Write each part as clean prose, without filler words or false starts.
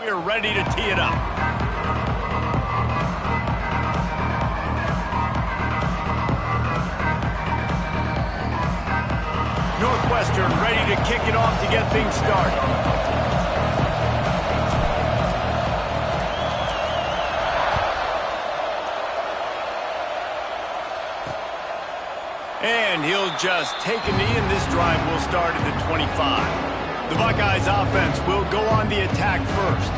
We are ready to tee it up. Northwestern ready to kick it off to get things started. And he'll just take a knee, and this drive will start at the 25. The Buckeyes offense will go on the attack first.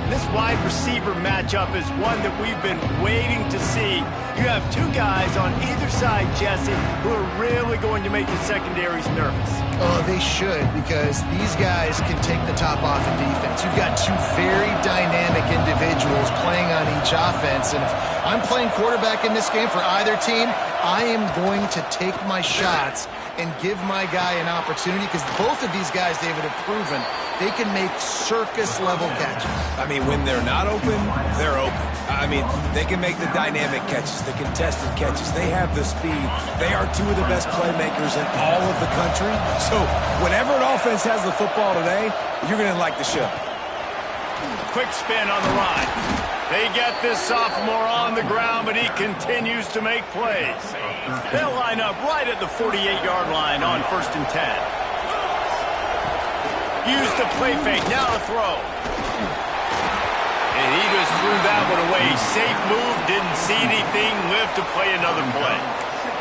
This wide receiver matchup is one that we've been waiting to see. You have two guys on either side, Jesse, who are really going to make the secondaries nervous. Oh, they should, because these guys can take the top off in defense. You've got two very dynamic individuals playing on each offense, and if I'm playing quarterback in this game for either team, I am going to take my shots and give my guy an opportunity, because both of these guys, David, have proven they can make circus-level catches. I mean, when they're not open, they're open. I mean, they can make the dynamic catches, the contested catches. They have the speed. They are two of the best playmakers in all of the country. So whenever an offense has the football today, you're going to like the show. Quick spin on the line. They get this sophomore on the ground, but he continues to make plays. They'll line up right at the 48-yard line on 1st and 10. Use the play fake, now to throw. And he just threw that one away. Safe move, didn't see anything, lived to play another play.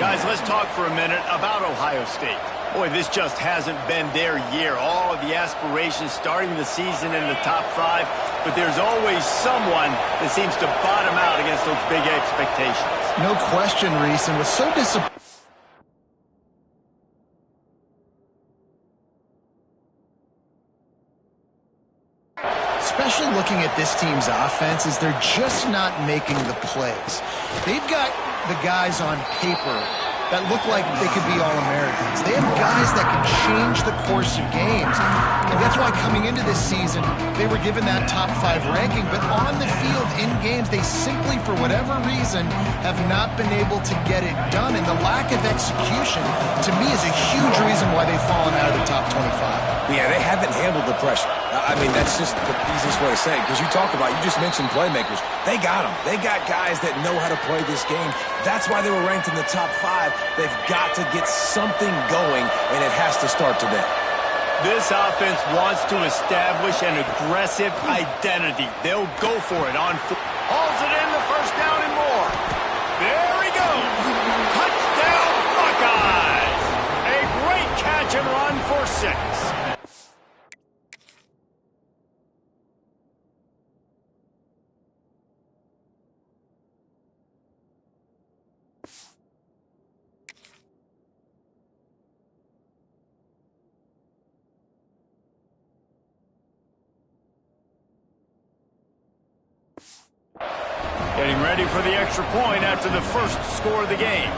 Guys, let's talk for a minute about Ohio State. Boy, this just hasn't been their year. All of the aspirations starting the season in the top 5, but there's always someone that seems to bottom out against those big expectations. No question, Reese, and was so disappointed. Especially looking at this team's offense, is they're just not making the plays. They've got the guys on paper that look like they could be All-Americans. They have guys that can change the course of games. And that's why coming into this season, they were given that top 5 ranking. But on the field, in games, they simply, for whatever reason, have not been able to get it done. And the lack of execution, to me, is a huge reason why they've fallen out of the top 25. Yeah, they haven't handled the pressure. I mean, that's just the easiest way to say it, because you just mentioned playmakers. They got them. They got guys that know how to play this game. That's why they were ranked in the top 5. They've got to get something going, and it has to start today. This offense wants to establish an aggressive identity. They'll go for it on foot. Hauls it in, the first down and more. There he goes. Touchdown, Buckeyes. A great catch and run for 6. Getting ready for the extra point after the first score of the game.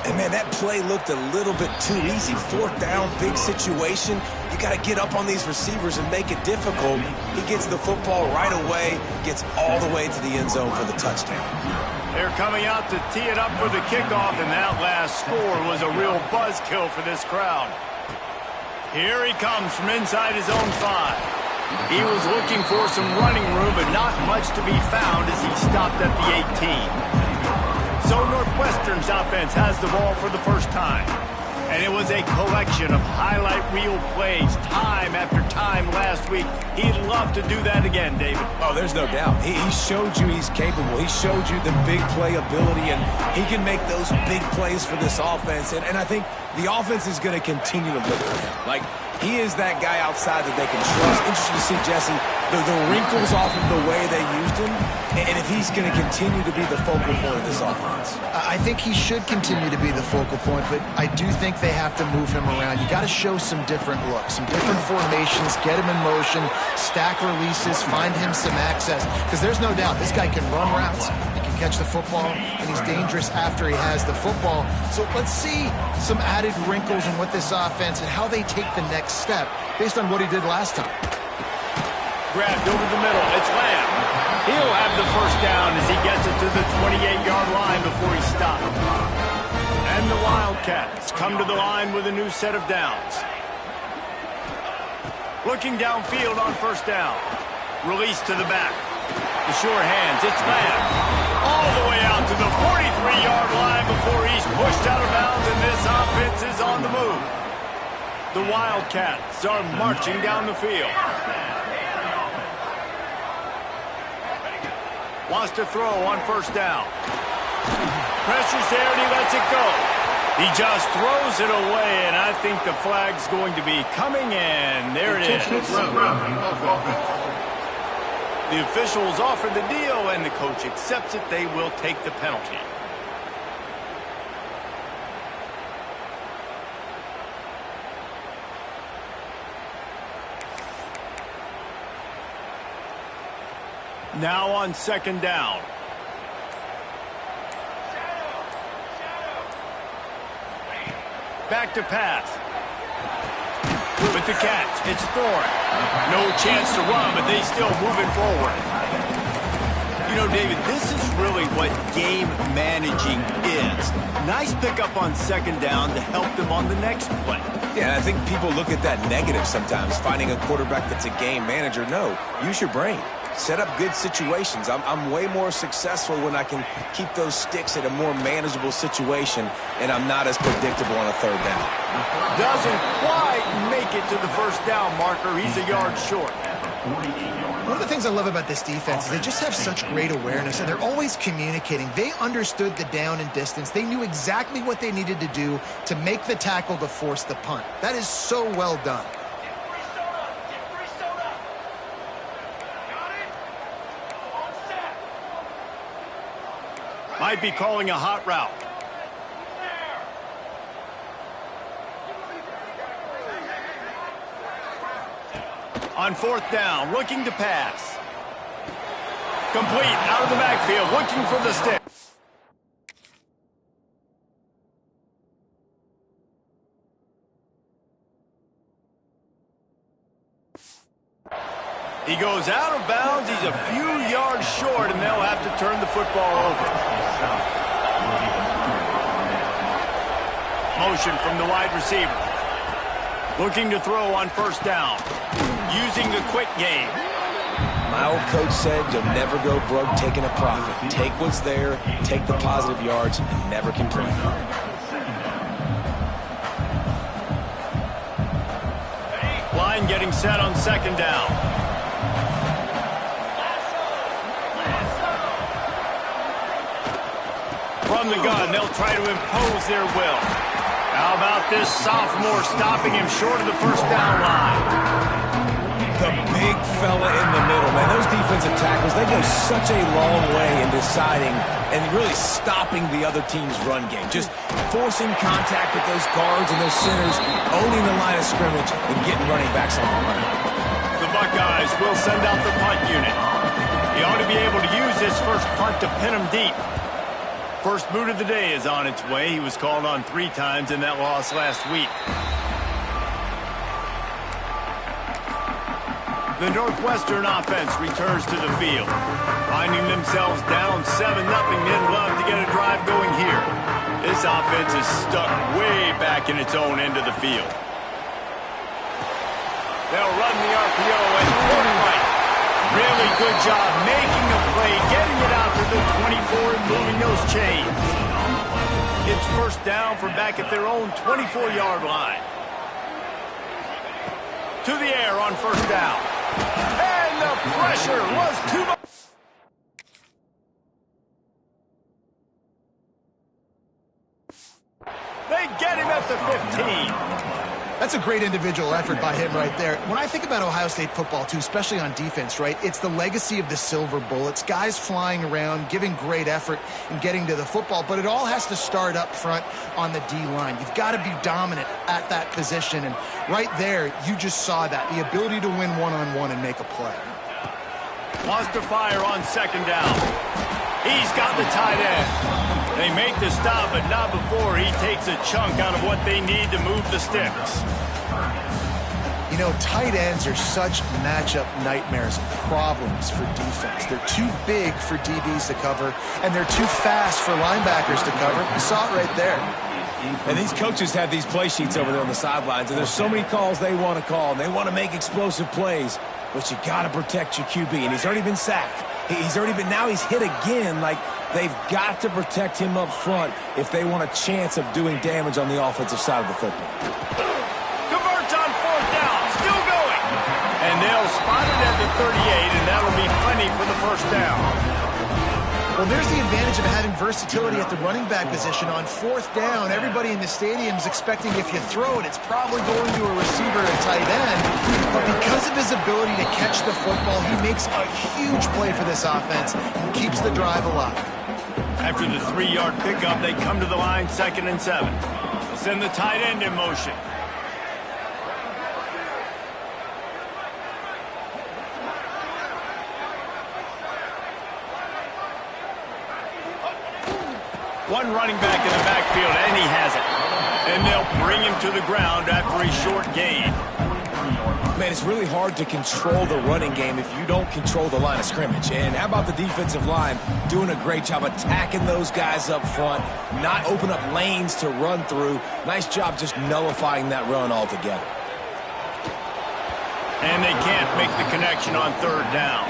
And, man, that play looked a little bit too easy. 4th down, big situation. You got to get up on these receivers and make it difficult. He gets the football right away, gets all the way to the end zone for the touchdown. They're coming out to tee it up for the kickoff, and that last score was a real buzzkill for this crowd. Here he comes from inside his own 5. He was looking for some running room, but not much to be found as he stopped at the 18. So Northwestern's offense has the ball for the first time. And it was a collection of highlight reel plays time after time last week. He'd love to do that again, David. Oh, there's no doubt. He showed you he's capable. He showed you the big play ability, and he can make those big plays for this offense. And I think the offense is going to continue to look for him. Like, he is that guy outside that they can trust. Interesting to see, Jesse, the wrinkles off of the way they used him, and if he's going to continue to be the focal point of this offense. I think he should continue to be the focal point, but I do think they have to move him around. You got to show some different looks, some different formations, get him in motion, stack releases, find him some access, because there's no doubt this guy can run routes, he can catch the football, and he's dangerous after he has the football. So let's see some added wrinkles in what this offense and how they take the next step based on what he did last time. Grabbed over the middle. It's Lamb. He'll have the first down as he gets it to the 28-yard line before he stops. And the Wildcats come to the line with a new set of downs. Looking downfield on 1st down. Release to the back. The sure hands. It's Lamb. All the way out to the 43-yard line before he's pushed out of bounds, and this offense is on the move. The Wildcats are marching down the field. Wants to throw on first down. Pressure's there, and he lets it go. He just throws it away, and I think the flag's going to be coming in. There it is. The officials offer the deal, and the coach accepts it. They will take the penalty. Now on second down. Back to pass. With the catch, it's Thorne. No chance to run, but they still moving forward. You know, David, this is really what game managing is. Nice pickup on second down to help them on the next play. Yeah, and I think people look at that negative sometimes, finding a quarterback that's a game manager. No, use your brain. Set up good situations. I'm way more successful when I can keep those sticks at a more manageable situation, and I'm not as predictable on a third down. Doesn't quite make it to the first down marker. He's a yard short. One of the things I love about this defense is they just have such great awareness, and they're always communicating. They understood the down and distance. They knew exactly what they needed to do to make the tackle to force the punt. That is so well done. Might be calling a hot route. On fourth down, looking to pass. Complete, out of the backfield, looking for the stick. He goes out of bounds. He's a few yards short, and they'll have to turn the football over. Motion from the wide receiver. Looking to throw on first down. Using the quick game. My old coach said you'll never go broke taking a profit. Take what's there, take the positive yards, and never complain. Line getting set on second down. From the gun, they'll try to impose their will. How about this sophomore stopping him short of the first down line? The big fella in the middle, man. Those defensive tackles, they go such a long way in deciding and really stopping the other team's run game. Just forcing contact with those guards and those centers, owning the line of scrimmage, and getting running backs on the run. The Buckeyes will send out the punt unit. He ought to be able to use this first punt to pin him deep. First boot of the day is on its way. He was called on 3 times in that loss last week. The Northwestern offense returns to the field. Finding themselves down 7-0, they'd love to get a drive going here. This offense is stuck way back in its own end of the field. They'll run the RPO and put it right. Really good job making a play, getting it out to the 24 and moving those chains. It's first down from back at their own 24-yard line. To the air on first down. And the pressure was too much. They get him at the 15. That's a great individual effort by him right there. When I think about Ohio State football, too, especially on defense, right, it's the legacy of the silver bullets, guys flying around, giving great effort and getting to the football, but it all has to start up front on the D-line. You've got to be dominant at that position, and right there, you just saw that, the ability to win one-on-one and make a play. Wants to fire on second down. He's got the tight end. They make the stop, but not before he takes a chunk out of what they need to move the sticks. You know, tight ends are such matchup nightmares and problems for defense. They're too big for DBs to cover, and they're too fast for linebackers to cover. You saw it right there. And these coaches have these play sheets over there on the sidelines, and there's so many calls they want to call, and they want to make explosive plays. but you got to protect your QB, and he's already been sacked. Now he's hit again. Like, they've got to protect him up front if they want a chance of doing damage on the offensive side of the football. Converts on 4th down, still going. And they'll spot it at the 38, and that'll be plenty for the 1st down. Well, there's the advantage of having versatility at the running back position. On 4th down, everybody in the stadium is expecting if you throw it, it's probably going to a receiver at tight end. But because of his ability to catch the football, he makes a huge play for this offense and keeps the drive alive. After the 3-yard pickup, they come to the line 2nd and 7. They'll send the tight end in motion. One running back in the backfield, and he has it. And they'll bring him to the ground after a short gain. Man, it's really hard to control the running game if you don't control the line of scrimmage. And how about the defensive line doing a great job attacking those guys up front, not open up lanes to run through. Nice job just nullifying that run altogether. And they can't make the connection on 3rd down.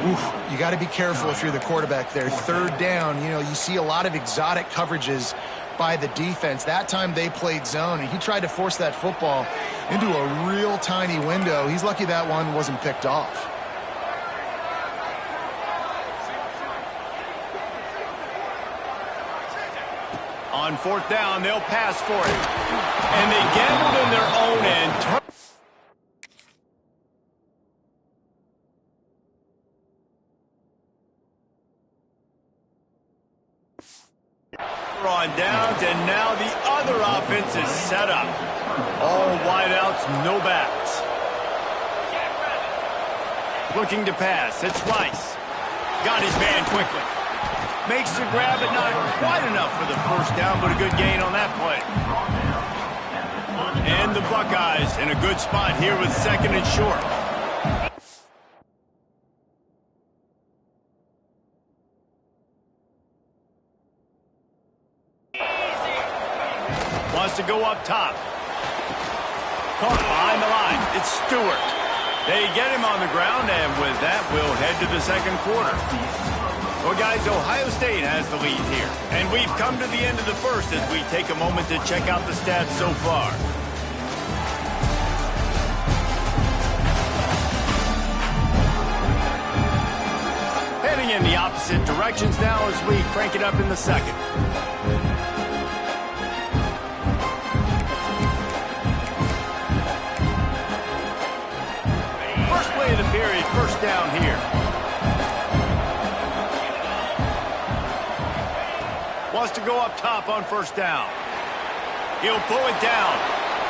Oof, you got to be careful if you're the quarterback there. 3rd down, you know, you see a lot of exotic coverages by the defense. That time they played zone, and he tried to force that football into a real tiny window. He's lucky that one wasn't picked off. On 4th down, they'll pass for it. And they gambled in their own end. On downs, and now the other offense is set up. All wideouts, no backs. Looking to pass, it's Rice. Got his man quickly. Makes the grab, but not quite enough for the 1st down, but a good gain on that play. And the Buckeyes in a good spot here with 2nd and short. Wants to go up top. Caught behind the line. It's Stewart. They get him on the ground, and with that, we'll head to the 2nd quarter. Well, guys, Ohio State has the lead here. And we've come to the end of the 1st as we take a moment to check out the stats so far. Heading in the opposite directions now as we crank it up in the 2nd. Of the period, 1st down here. Wants to go up top on 1st down. He'll pull it down.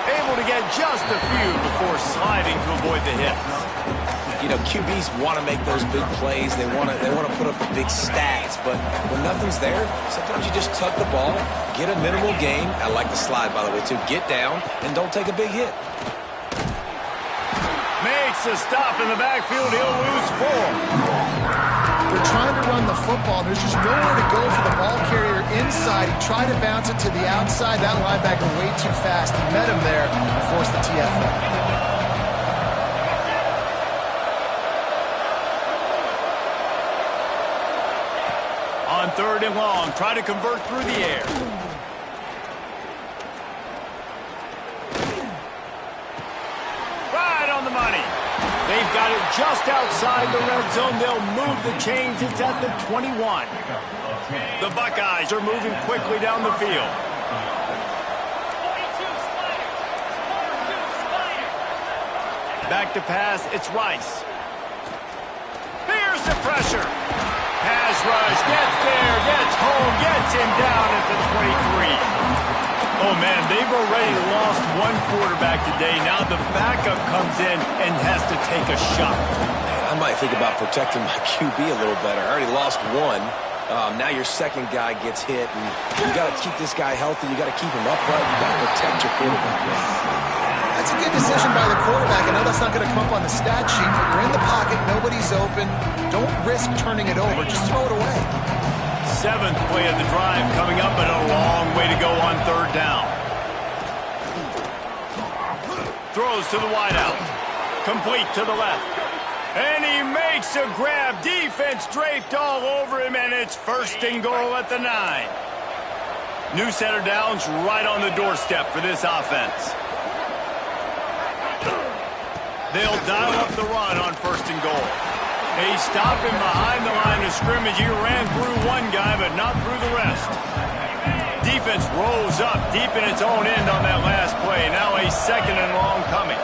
Able to get just a few before sliding to avoid the hits. You know, QBs want to make those big plays. They want to put up the big stats. But when nothing's there, sometimes you just tuck the ball, get a minimal gain. I like the slide, by the way, too. Get down and don't take a big hit. Makes a stop in the backfield. He'll lose 4. They're trying to run the football. There's just nowhere to go for the ball carrier inside. He tried to bounce it to the outside. That linebacker way too fast. He met him there and forced the TFL. On 3rd and long, try to convert through the air. The money. They've got it just outside the red zone. They'll move the chains. It's at the 21. The Buckeyes are moving quickly down the field. Back to pass. It's Rice. Here's the pressure. Pass rush. Gets there. Gets home. Gets him down at the 23. Oh, man, they've already lost one quarterback today. Now the backup comes in and has to take a shot. Man, I might think about protecting my QB a little better. I already lost one. Now your 2nd guy gets hit, and you got to keep this guy healthy. You got to keep him upright. You got to protect your quarterback, man. That's a good decision by the quarterback. I know that's not going to come up on the stat sheet, but you're in the pocket. Nobody's open. Don't risk turning it over. Just throw it away. 7th play of the drive coming up, but a long way to go on 3rd down. Throws to the wideout. Complete to the left. And he makes a grab. Defense draped all over him, and it's 1st and goal at the 9. New center downs right on the doorstep for this offense. They'll dial up the run on 1st and goal. They stop him behind the line of scrimmage. He ran through one guy, but not through the rest. Defense rolls up deep in its own end on that last play. Now a 2nd and long coming.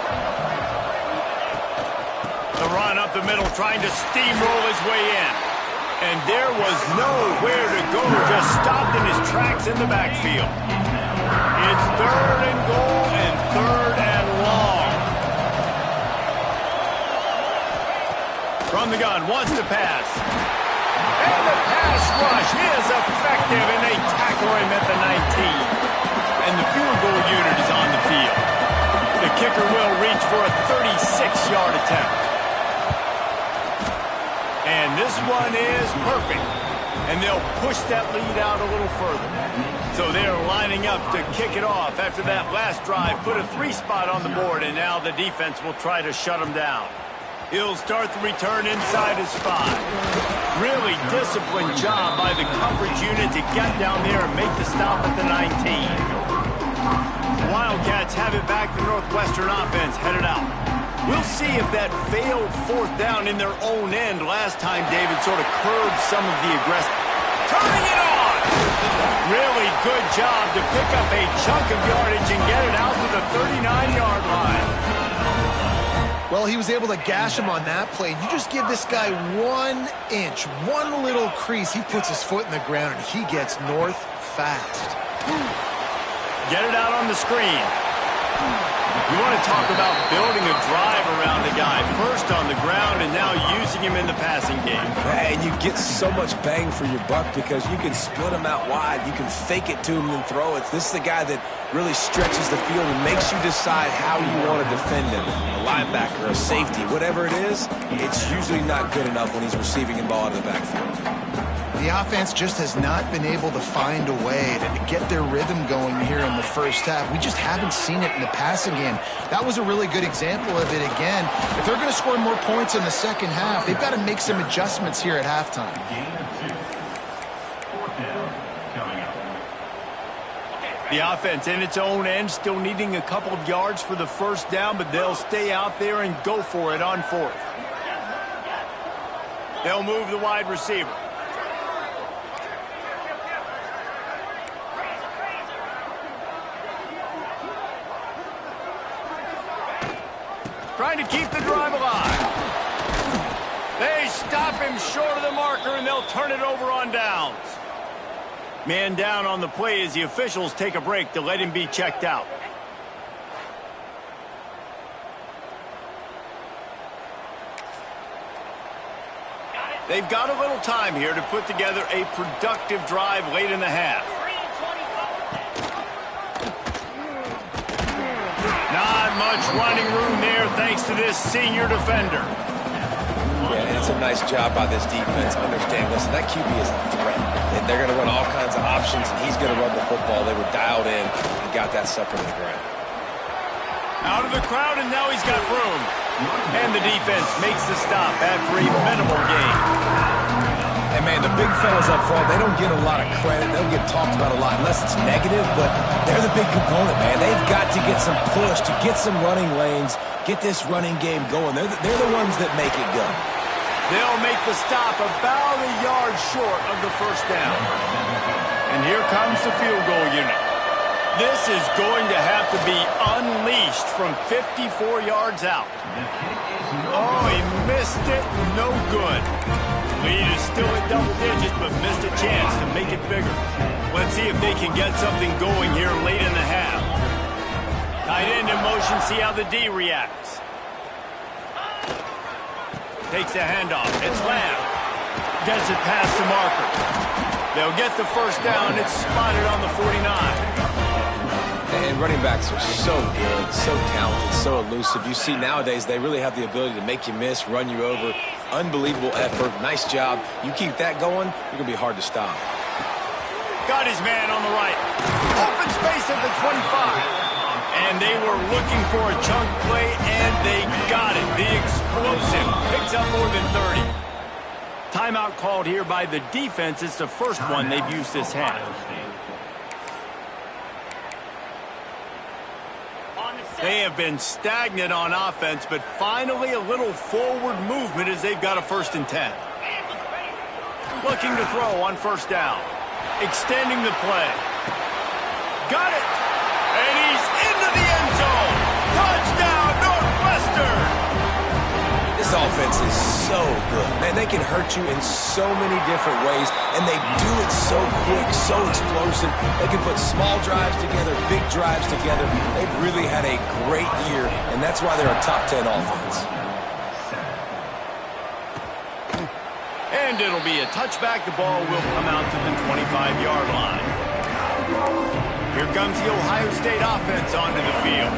The run up the middle, trying to steamroll his way in. And there was nowhere to go, just stopped in his tracks in the backfield. It's 3rd and goal and 3rd and long. From the gun, wants to pass. And the pass rush is effective, and they tackle him at the 19. And the field goal unit is on the field. The kicker will reach for a 36-yard attempt. And this one is perfect. And they'll push that lead out a little further. So they're lining up to kick it off after that last drive. Put a 3 spot on the board, and now the defense will try to shut them down. He'll start the return inside his 5. Really disciplined job by the coverage unit to get down there and make the stop at the 19. Wildcats have it back. The Northwestern offense headed out. We'll see if that failed 4th down in their own end last time David sort of curbed some of the aggressive. Turning it on! Really good job to pick up a chunk of yardage and get it out to the 39-yard line. Well, he was able to gash him on that play. You just give this guy 1 inch, one little crease. He puts his foot in the ground, and he gets north fast. Get it out on the screen. You want to talk about building a drive around the guy. First on the ground and now using him in the passing game. And you get so much bang for your buck because you can split him out wide. You can fake it to him and throw it. This is the guy that really stretches the field and makes you decide how you want to defend him. A linebacker, a safety, whatever it is, it's usually not good enough when he's receiving the ball out of the backfield. The offense just has not been able to find a way to get their rhythm going here in the first half. We just haven't seen it in the passing game. That was a really good example of it again. If they're going to score more points in the second half, they've got to make some adjustments here at halftime. The offense in its own end, still needing a couple of yards for the 1st down, but they'll stay out there and go for it on 4th. They'll move the wide receiver. Trying to keep the drive alive. They stop him short of the marker, and they'll turn it over on downs. Man down on the play as the officials take a break to let him be checked out. They've got a little time here to put together a productive drive late in the half. Not much running room there thanks to this senior defender. Yeah, and it's a nice job by this defense. Understand, listen, that QB is a threat. And they're going to run all kinds of options, and he's going to run the football. They were dialed in and got that sucker to the ground. Out of the crowd, and now he's got room. And the defense makes the stop after a minimal gain. And, man, the big fellas up front, they don't get a lot of credit. They don't get talked about a lot unless it's negative, but they're the big component, man. They've got to get some push, to get some running lanes, get this running game going. They're the ones that make it go. They'll make the stop about a yard short of the 1st down. And here comes the field goal unit. This is going to have to be unleashed from 54 yards out. Oh, he missed it. No good. Lead is still at double digits, but missed a chance to make it bigger. Let's see if they can get something going here late in the half. Tight end in motion, see how the D reacts. Takes the handoff. It's Lamb. Gets it past the marker. They'll get the 1st down. It's spotted on the 49. And running backs are so good, so talented, so elusive. You see nowadays they really have the ability to make you miss, run you over. Unbelievable effort. Nice job. You keep that going, you're going to be hard to stop. Got his man on the right. Open space at the 25. And And they were looking for a chunk play, and they got it. The explosive picks up more than 30. Timeout called here by the defense. It's the first one they've used this half. They have been stagnant on offense, but finally a little forward movement as they've got a 1st and 10. Looking to throw on 1st down. Extending the play. Got it! And he's into the end zone! Touchdown, Northwestern! This offense is so good. Man, they can hurt you in so many different ways, and they do it so quick, so explosive. They can put small drives together, big drives together. They've really had a great year, and that's why they're a top 10 offense. And it'll be a touchback. The ball will come out to the 25-yard line. Here comes the Ohio State offense onto the field.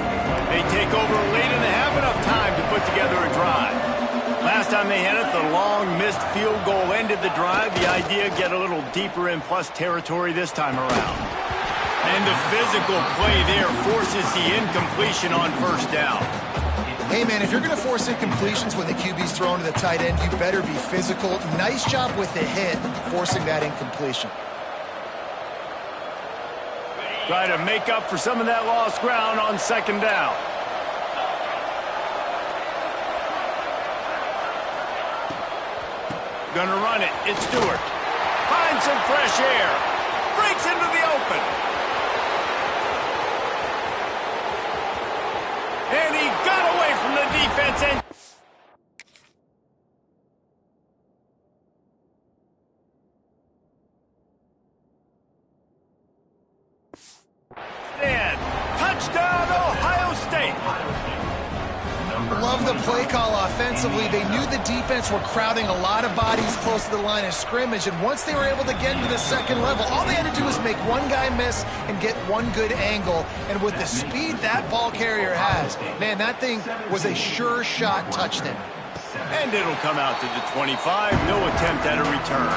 They take over late and they have enough time to put together a drive. Last time they had it, the long missed field goal ended the drive. The idea, get a little deeper in plus territory this time around. And the physical play there forces the incompletion on 1st down. Hey, man, if you're going to force incompletions when the QB's thrown to the tight end, you better be physical. Nice job with the hit, forcing that incompletion. Try to make up for some of that lost ground on 2nd down. Gonna run it. It's Stewart. Finds some fresh air. Breaks into the open. And he got away from the defense and... touchdown, Ohio State. Love the play call offensively. They knew the defense were crowding a lot of bodies close to the line of scrimmage, and once they were able to get into the 2nd level, all they had to do was make one guy miss and get one good angle. And with the speed that ball carrier has, man, that thing was a sure shot touchdown. And it'll come out to the 25. No attempt at a return.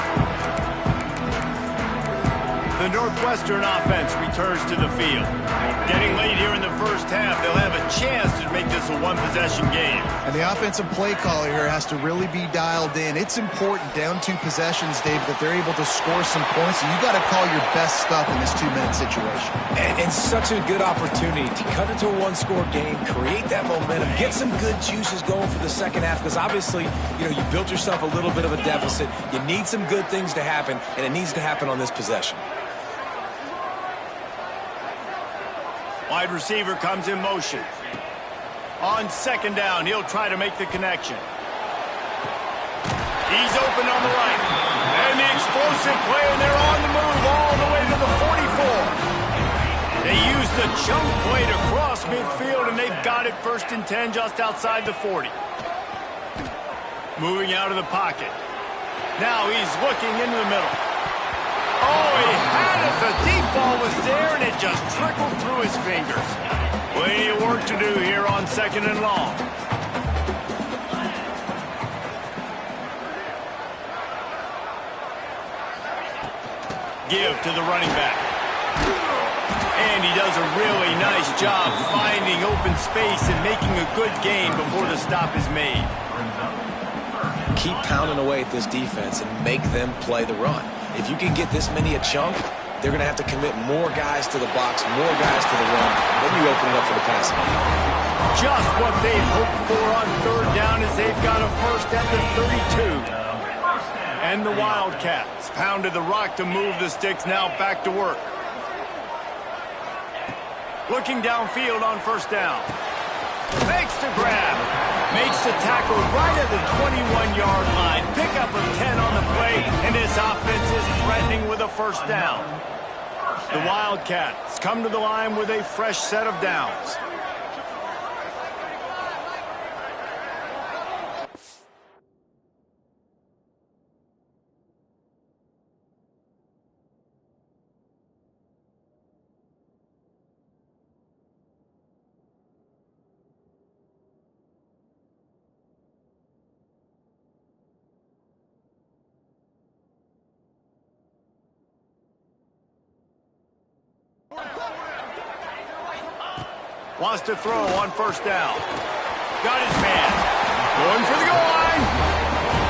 The Northwestern offense returns to the field. Getting late here in the 1st half, they'll have a chance to make this a one-possession game. And the offensive play caller here has to really be dialed in. It's important down 2 possessions, Dave, that they're able to score some points. So you got to call your best stuff in this 2-minute situation. And such a good opportunity to cut into a 1-score game, create that momentum, get some good juices going for the 2nd half, because obviously, you built yourself a little bit of a deficit. You need some good things to happen, and it needs to happen on this possession. Wide receiver comes in motion. On 2nd down, he'll try to make the connection. He's open on the right. And the explosive play, and they're on the move all the way to the 44. They use the chunk play to cross midfield, and they've got it 1st and 10 just outside the 40. Moving out of the pocket. Now he's looking into the middle. Oh, he had it. The deep ball was there, and it just trickled through his fingers. Plenty of work to do here on 2nd and long. Give to the running back. And he does a really nice job finding open space and making a good gain before the stop is made. Keep pounding away at this defense and make them play the run. If you can get this many a chunk, they're going to have to commit more guys to the box, more guys to the run. Then you open it up for the passing game. Just what they've hoped for on 3rd down as they've got a 1st at the 32. And the Wildcats pounded the rock to move the sticks, now back to work. Looking downfield on 1st down. Makes the grab. Makes the tackle right at the 21-yard line. Pickup of 10 on the play, and his offense is threatening with a 1st down. The Wildcats come to the line with a fresh set of downs. Wants to throw on first down. Got his man. Going for the goal line.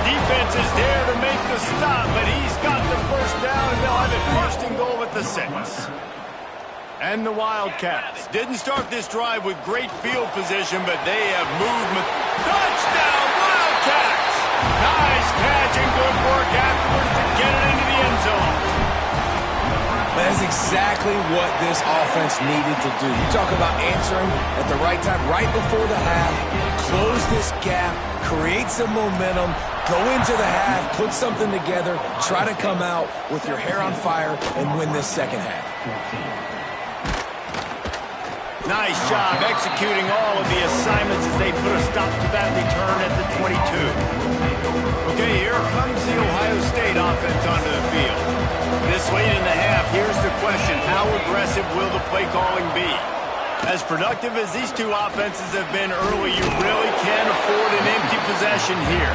Defense is there to make the stop, but he's got the first down, and they'll have it first and goal at the 6. And the Wildcats didn't start this drive with great field position, but they have movement. Touchdown, Wildcats! Nice catch and good work afterwards to get it into the end zone. That is exactly what this offense needed to do. You talk about answering at the right time, right before the half, close this gap, create some momentum, go into the half, put something together, try to come out with your hair on fire and win this second half. Nice job executing all of the assignments as they put a stop to that return at the 22. Okay, here comes the Ohio State offense onto the field. This late in the half, here's the question: how aggressive will the play calling be? As productive as these two offenses have been early, you really can't afford an empty possession here.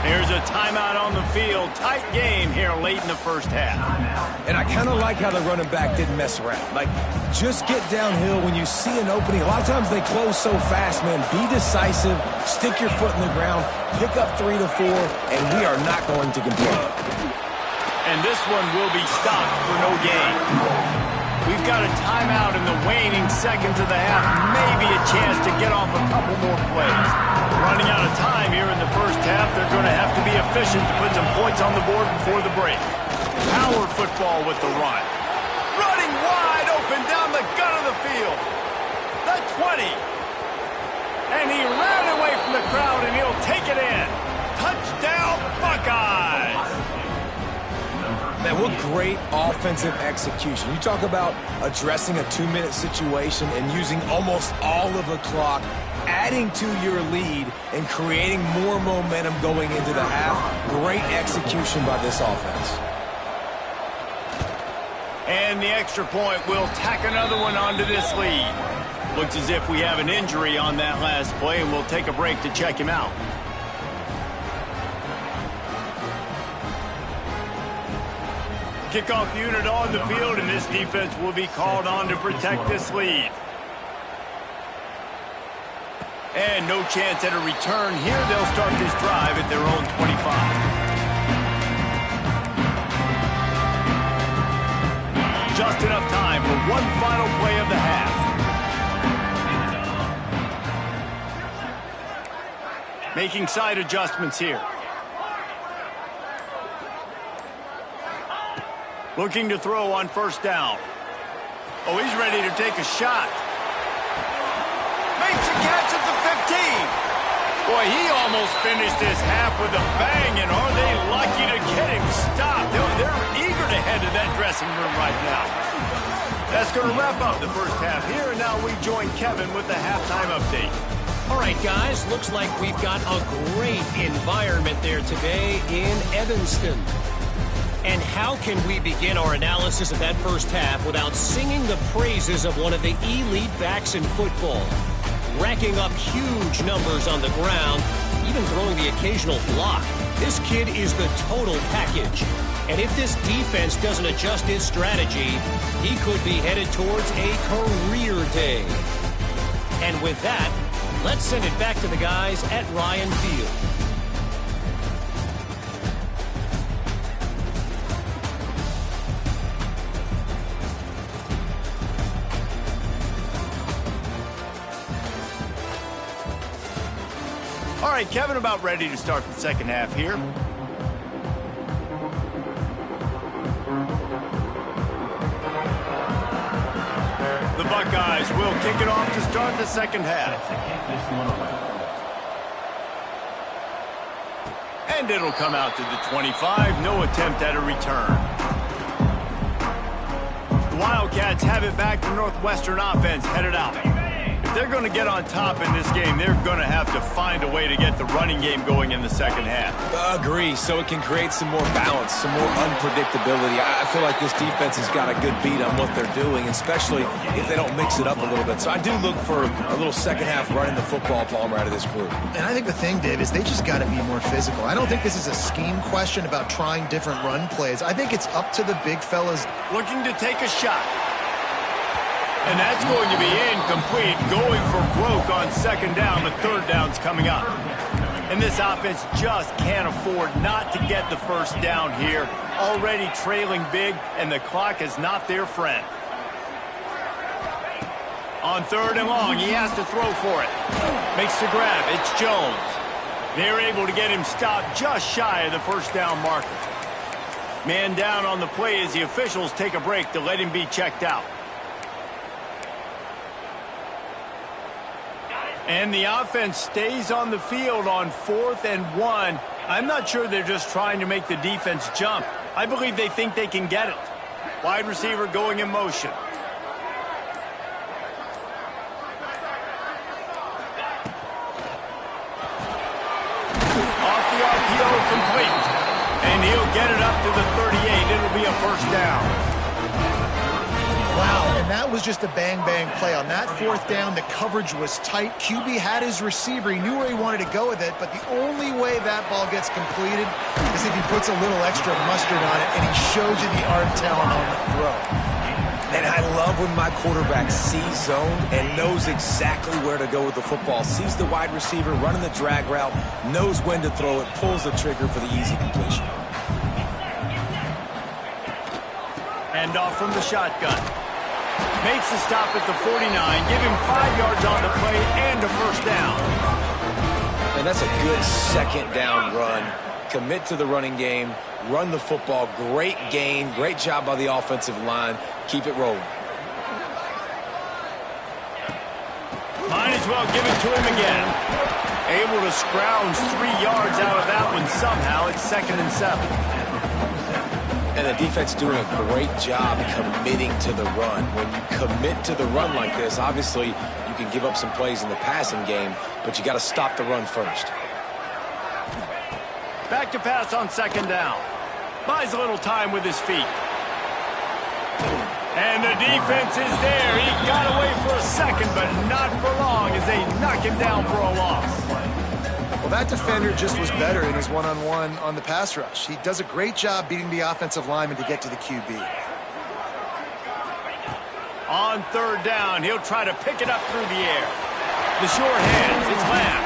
There's a timeout on the field. Tight game here late in the first half. And I kind of like how the running back didn't mess around. Like, just get downhill when you see an opening. A lot of times they close so fast, man. Be decisive, stick your foot in the ground, pick up 3 to 4, and we are not going to complain. And this one will be stopped for no gain. We've got a timeout in the waning seconds of the half. Maybe a chance to get off a couple more plays. Running out of time here in the first half. They're going to have to be efficient to put some points on the board before the break. Power football with the run. Running wide open down the gut of the field. The 20. And he ran away from the crowd, and he'll take it in. Touchdown, Buckeyes. Man, what great offensive execution. You talk about addressing a 2-minute situation and using almost all of the clock, adding to your lead and creating more momentum going into the half. Great execution by this offense. And the extra point will tack another one onto this lead. Looks as if we have an injury on that last play, and we'll take a break to check him out. Kickoff unit on the field, and this defense will be called on to protect this lead. And no chance at a return here. They'll start this drive at their own 25. Just enough time for one final play of the half. Making side adjustments here. Looking to throw on first down. Oh, he's ready to take a shot. Makes a catch at the 15. Boy, he almost finished this half with a bang, and are they lucky to get him stopped? They're eager to head to that dressing room right now. That's going to wrap up the first half here, and now we join Kevin with the halftime update. All right, guys, looks like we've got a great environment there today in Evanston. And how can we begin our analysis of that first half without singing the praises of one of the elite backs in football? Racking up huge numbers on the ground, even throwing the occasional block. This kid is the total package. And if this defense doesn't adjust his strategy, he could be headed towards a career day. And with that, let's send it back to the guys at Ryan Field. All right, Kevin, about ready to start the second half here. The Buckeyes will kick it off to start the second half. And it'll come out to the 25. No attempt at a return. The Wildcats have it back. The Northwestern offense headed out. If they're going to get on top in this game, they're going to have to find a way to get the running game going in the second half. Agree, so it can create some more balance, some more unpredictability. I feel like this defense has got a good beat on what they're doing, especially if they don't mix it up a little bit. So I do look for a little second half running the football Palmer out of this group. And I think the thing, Dave, is they just got to be more physical. I don't think this is a scheme question about trying different run plays. I think it's up to the big fellas. Looking to take a shot. And that's going to be incomplete. incomplete, going for broke on second down. The third down's coming up. And this offense just can't afford not to get the first down here. Already trailing big, and the clock is not their friend. On third and long, he has to throw for it. Makes the grab. It's Jones. They're able to get him stopped just shy of the first down marker. Man down on the play as the officials take a break to let him be checked out. And the offense stays on the field on 4th and 1. I'm not sure they're just trying to make the defense jump. I believe they think they can get it. Wide receiver going in motion. Off the RPO, complete. And he'll get it up to the 38. It'll be a first down. Wow, and that was just a bang-bang play. On that 4th down, the coverage was tight. QB had his receiver. He knew where he wanted to go with it, but the only way that ball gets completed is if he puts a little extra mustard on it, and he shows you the arm talent on the throw. And I love when my quarterback sees zone and knows exactly where to go with the football. Sees the wide receiver running the drag route, knows when to throw it, pulls the trigger for the easy completion. Hand off from the shotgun. Makes the stop at the 49. Give him 5 yards on the play and a first down. And that's a good second down run. Commit to the running game. Run the football. Great gain. Great job by the offensive line. Keep it rolling. Might as well give it to him again. Able to scrounge 3 yards out of that one somehow. It's 2nd and 7. And the defense doing a great job committing to the run. When you commit to the run like this, obviously you can give up some plays in the passing game, but you got to stop the run first. Back to pass on 2nd down. Buys a little time with his feet. And the defense is there. He got away for a second, but not for long as they knock him down for a loss. Well, that defender just was better in his one-on-one on the pass rush. He does a great job beating the offensive lineman to get to the QB. On 3rd down, he'll try to pick it up through the air. The short hands, it's Lamb.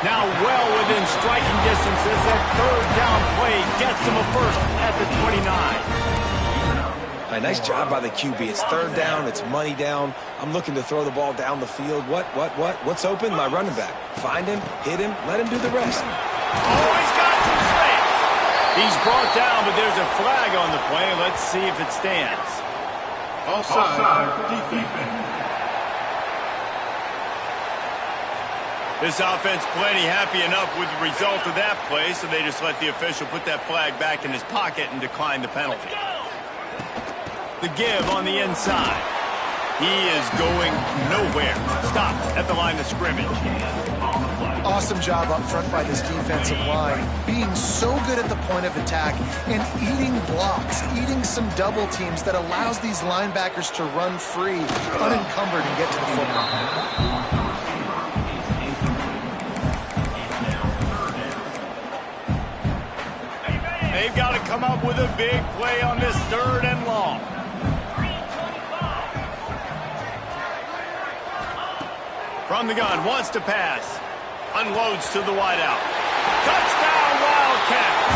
Now well within striking distance as that 3rd down play gets him a first at the 29. Nice job by the QB. It's 3rd down. It's money down. I'm looking to throw the ball down the field. What's open? My running back. Find him, hit him, let him do the rest. Oh, he's got some space. He's brought down, but there's a flag on the play. Let's see if it stands. Offside, defense. This offense plenty happy enough with the result of that play, so they just let the official put that flag back in his pocket and decline the penalty. The give on the inside. He is going nowhere. Stop at the line of scrimmage. Awesome job up front by this defensive line, being so good at the point of attack and eating blocks, eating some double teams that allows these linebackers to run free, unencumbered, and get to the football. They've got to come up with a big play on this 3rd and long. From the gun, wants to pass. Unloads to the wideout. Touchdown, Wildcats!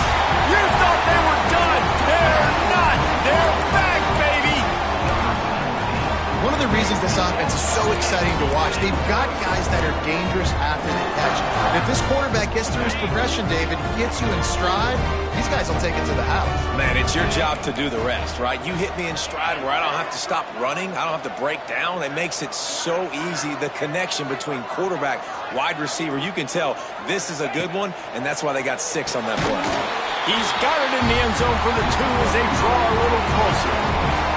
You thought they were done. They're not. They're back, baby! One of the reasons this offense is so exciting to watch, they've got guys that are dangerous after the catch. And if this quarterback gets through his progression, David, gets you in stride, these guys will take it to the house. Man, it's your job to do the rest, right? You hit me in stride where I don't have to stop running. I don't have to break down. It makes it so easy, the connection between quarterback, wide receiver. You can tell this is a good one, and that's why they got 6 on that play. He's got it in the end zone for the 2 as they draw a little closer.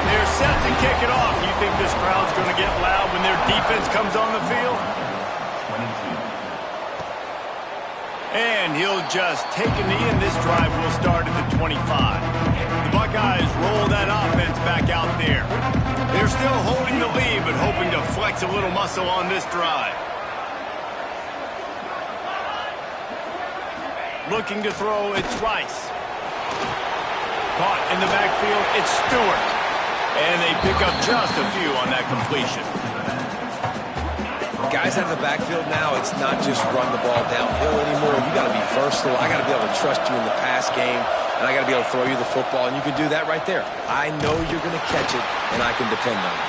They're set to kick it off. You think this crowd's going to get loud when their defense comes on the field? And he'll just take a knee, and this drive will start at the 25. The Buckeyes roll that offense back out there. They're still holding the lead, but hoping to flex a little muscle on this drive. Looking to throw, it's Rice. Caught in the backfield, it's Stewart. And they pick up just a few on that completion. guys out of the backfield now, it's not just run the ball downhill anymore. You got to be versatile. I got to be able to trust you in the pass game, and I got to be able to throw you the football, and you can do that right there. I know you're going to catch it, and I can depend on you.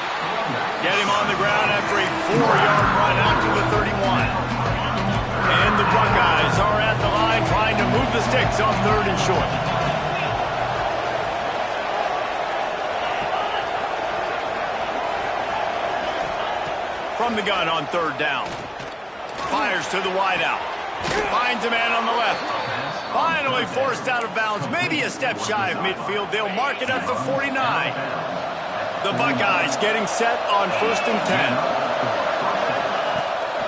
Get him on the ground after a 4-yard run out to the 31. And the Buckeyes are at the line trying to move the sticks on 3rd and short. From the gun on 3rd down. Fires to the wideout. Finds a man on the left. Finally forced out of bounds. Maybe a step shy of midfield. They'll mark it at the 49. The Buckeyes getting set on 1st and 10.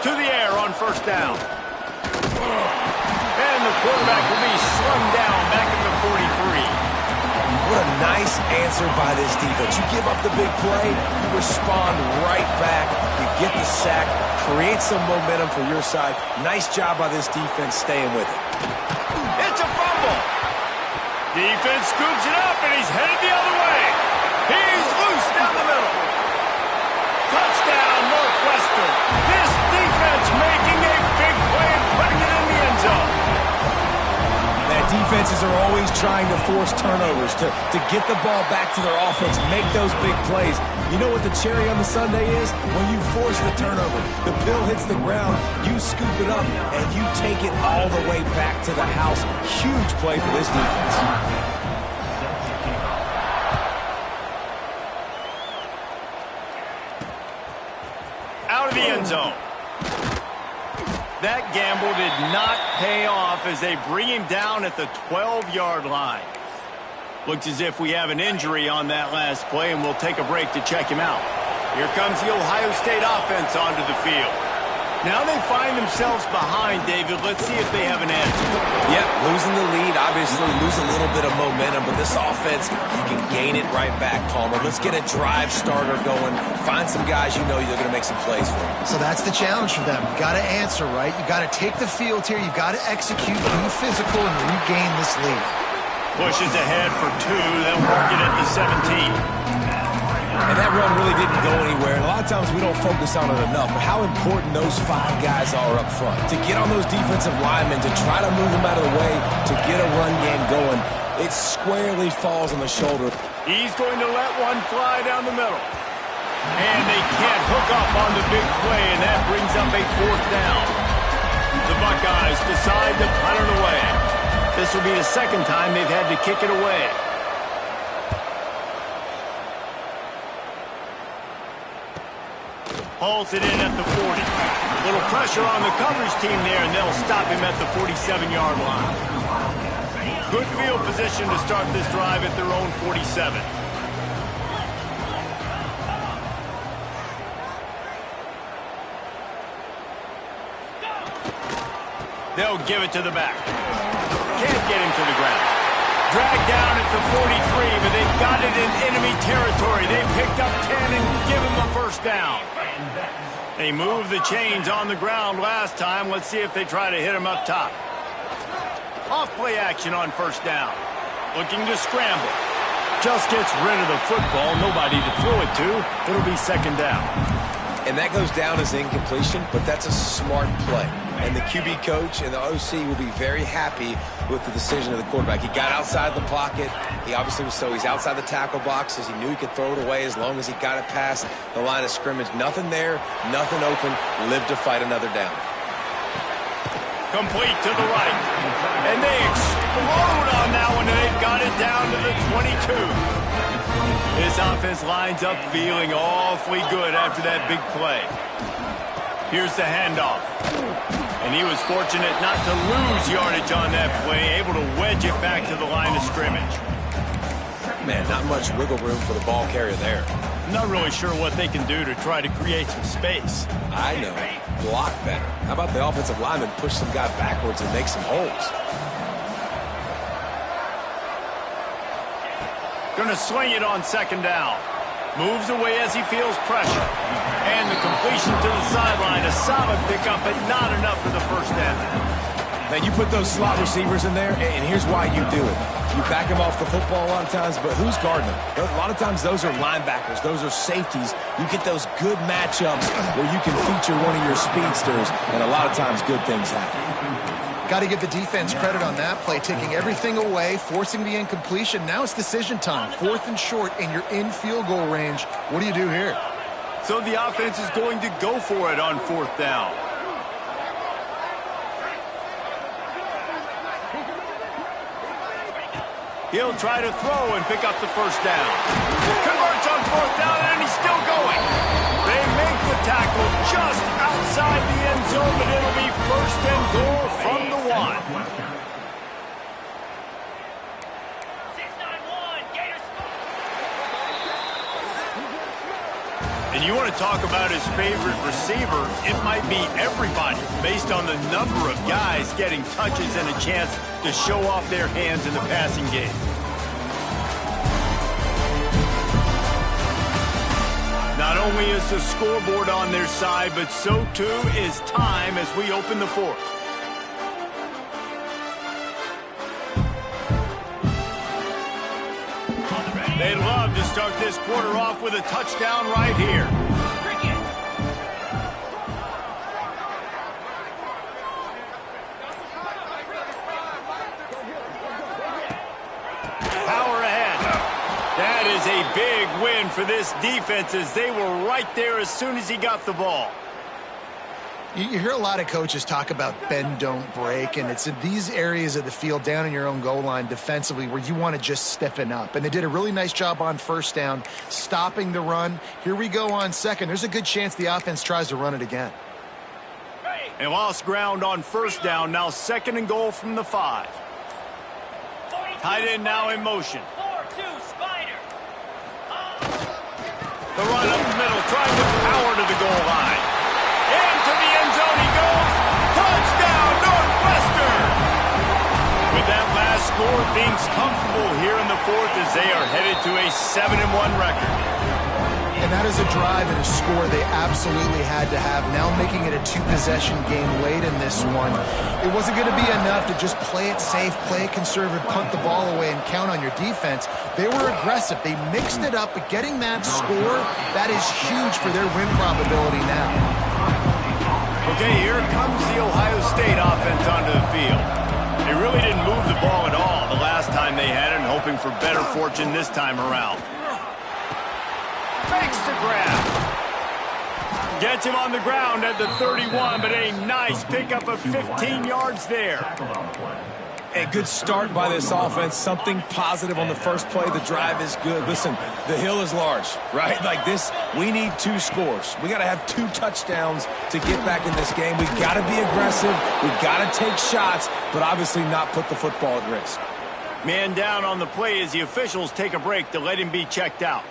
To the air on 1st down. And the quarterback will be slung down back at the 43. What a nice answer by this defense. You give up the big play, you respond right back, you get the sack, create some momentum for your side. Nice job by this defense staying with it. It's a fumble. Defense scoops it up, and he's headed the other way. He's loose down the middle. Touchdown, Northwestern. This defense making a big play and putting it in the end zone. Defenses are always trying to force turnovers to get the ball back to their offense, make those big plays. You know what the cherry on the sundae is? When you force the turnover, the pill hits the ground, you scoop it up, and you take it all the way back to the house. Huge play for this defense. Out of the end zone. That gamble did not pay off as they bring him down at the 12-yard line. Looks as if we have an injury on that last play, and we'll take a break to check him out. Here comes the Ohio State offense onto the field. Now they find themselves behind, David. Let's see if they have an answer. Yep, losing the lead, obviously lose a little bit of momentum, but this offense, you can gain it right back, Palmer. Let's get a drive starter going. Find some guys you know you're going to make some plays for. So that's the challenge for them. You got to answer, right? You got to take the field here. You got to execute, be physical, and regain this lead. Pushes ahead for 2. They'll mark it at the 17. And that run really didn't go anywhere. And a lot of times we don't focus on it enough. But how important those 5 guys are up front. To get on those defensive linemen, to try to move them out of the way, to get a run game going, it squarely falls on the shoulder. He's going to let one fly down the middle. And they can't hook up on the big play, and that brings up a 4th down. The Buckeyes decide to punt it away. This will be the 2nd time they've had to kick it away. Hauls it in at the 40. Little pressure on the coverage team there, and they'll stop him at the 47-yard line. Good field position to start this drive at their own 47. They'll give it to the back. Can't get him to the ground. Dragged down at the 43, but they've got it in enemy territory. They picked up 10 and give him the 1st down. They moved the chains on the ground last time. Let's see if they try to hit him up top. Off-play action on 1st down. Looking to scramble. Just gets rid of the football. Nobody to throw it to. It'll be 2nd down. And that goes down as incompletion, but that's a smart play. And the QB coach and the OC will be very happy with the decision of the quarterback. He got outside the pocket. He obviously was he's outside the tackle boxes. He knew he could throw it away as long as he got it past the line of scrimmage. Nothing there, nothing open. Live to fight another down. Complete to the right. And they explode on that one, and they've got it down to the 22. This offense lines up feeling awfully good after that big play. Here's the handoff. And he was fortunate not to lose yardage on that play, able to wedge it back to the line of scrimmage. Man, not much wiggle room for the ball carrier there. I'm not really sure what they can do to try to create some space. I know. Block better. How about the offensive lineman push some guy backwards and make some holes? Going to swing it on 2nd down. Moves away as he feels pressure. And the completion to the sideline. A solid pickup, but not enough for the 1st down. Now, you put those slot receivers in there, and here's why you do it. You back them off the football a lot of times, but who's guarding them? A lot of times those are linebackers. Those are safeties. You get those good matchups where you can feature one of your speedsters, and a lot of times good things happen. Got to give the defense credit on that play, taking everything away, forcing the incompletion. Now it's decision time. 4th and short, and you're in field goal range. What do you do here? So the offense is going to go for it on 4th down. He'll try to throw and pick up the first down. Converts on 4th down, and he's still going. They make the tackle just outside the end zone, but it'll be 1st and goal from the 1. 6-9-1, Gators. And you want to talk about his favorite receiver, it might be everybody, based on the number of guys getting touches and a chance to show off their hands in the passing game. Not only is the scoreboard on their side, but so too is time as we open the 4th. They'd love to start this quarter off with a touchdown right here. Power ahead. That is a big win for this defense as they were right there as soon as he got the ball. You hear a lot of coaches talk about bend, don't break, and it's in these areas of the field down in your own goal line defensively where you want to just stiffen up. And they did a really nice job on 1st down, stopping the run. Here we go on 2nd. There's a good chance the offense tries to run it again. They lost ground on 1st down, now 2nd and goal from the 5. Tight end now in motion. 4-2, Spider. The run up the middle, trying to power to the goal line. Into the end zone he goes. Touchdown, Northwestern! With that last score, things comfortable here in the 4th as they are headed to a 7-1 record. And that is a drive and a score they absolutely had to have. Now making it a 2-possession game late in this one. It wasn't going to be enough to just play it safe, play it conservative, punt the ball away, and count on your defense. They were aggressive. They mixed it up, but getting that score, that is huge for their win probability now. Okay, here comes the Ohio State offense onto the field. They really didn't move the ball at all the last time they had it, and hoping for better fortune this time around. Makes the grab. Gets him on the ground at the 31, but a nice pickup of 15 yards there. A good start by this offense. Something positive on the first play. The drive is good. Listen, the hill is large, right? Like this, we need 2 scores. We got to have 2 touchdowns to get back in this game. We've got to be aggressive. We've got to take shots, but obviously not put the football at risk. Man down on the play as the officials take a break to let him be checked out.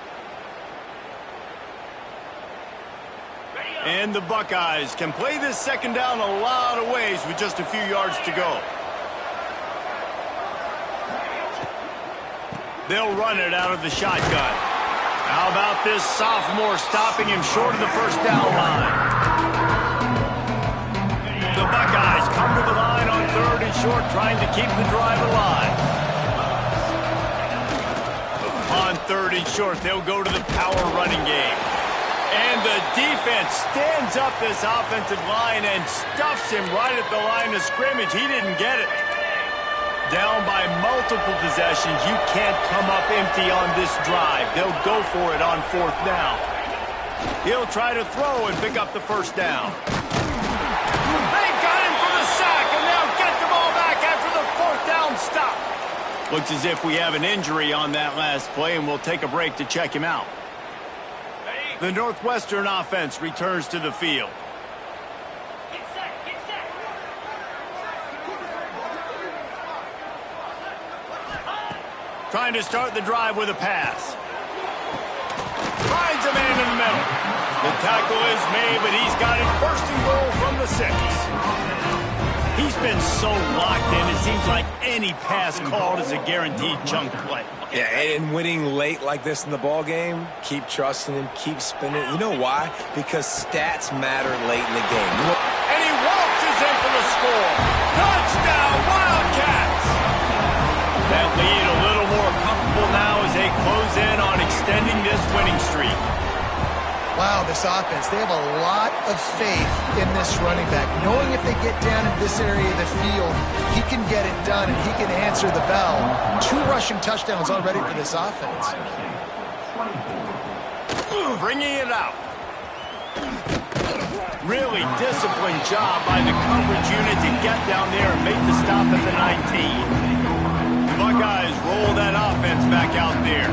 And the Buckeyes can play this 2nd down a lot of ways with just a few yards to go. They'll run it out of the shotgun. How about this sophomore stopping him short of the 1st down line? The Buckeyes come to the line on 3rd and short, trying to keep the drive alive. On 3rd and short, they'll go to the power running game. And the defense stands up this offensive line and stuffs him right at the line of scrimmage. He didn't get it. Down by multiple possessions, you can't come up empty on this drive. They'll go for it on 4th down. He'll try to throw and pick up the 1st down. They got him for the sack, and they'll get the ball back after the 4th down stop. Looks as if we have an injury on that last play, and we'll take a break to check him out. The Northwestern offense returns to the field. Get set, get set. Trying to start the drive with a pass. Finds a man in the middle. The tackle is made, but he's got it 1st and goal from the 6. He's been so locked in, it seems like any pass called is a guaranteed chunk play. Yeah, and winning late like this in the ball game, keep trusting him, keep spinning. You know why? Because stats matter late in the game. And he waltzes in for the score. Touchdown! Wow, this offense, they have a lot of faith in this running back, knowing if they get down in this area of the field, he can get it done and he can answer the bell. 2 rushing touchdowns already for this offense. Bringing it out. Really disciplined job by the coverage unit to get down there and make the stop at the 19. The Buckeyes roll that offense back out there.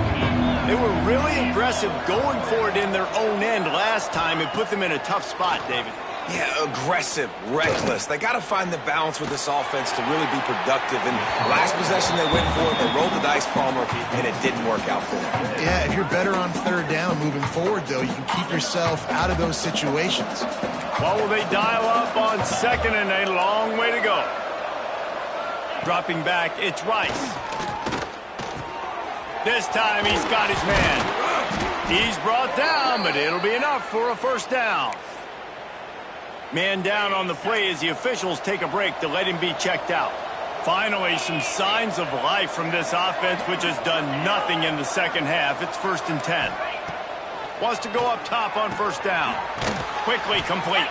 They were really aggressive going for it in their own end last time. It put them in a tough spot, David. Yeah, aggressive, reckless. They got to find the balance with this offense to really be productive. And last possession they went for it, they rolled the dice, Palmer, and it didn't work out for them. Yeah, if you're better on 3rd down moving forward, though, you can keep yourself out of those situations. What will they dial up on 2nd and a long way to go? Dropping back, it's Rice. This time he's got his man. He's brought down, but it'll be enough for a 1st down. Man down on the play as the officials take a break to let him be checked out. Finally, some signs of life from this offense, which has done nothing in the 2nd half. It's 1st and 10. Wants to go up top on 1st down. Quickly complete.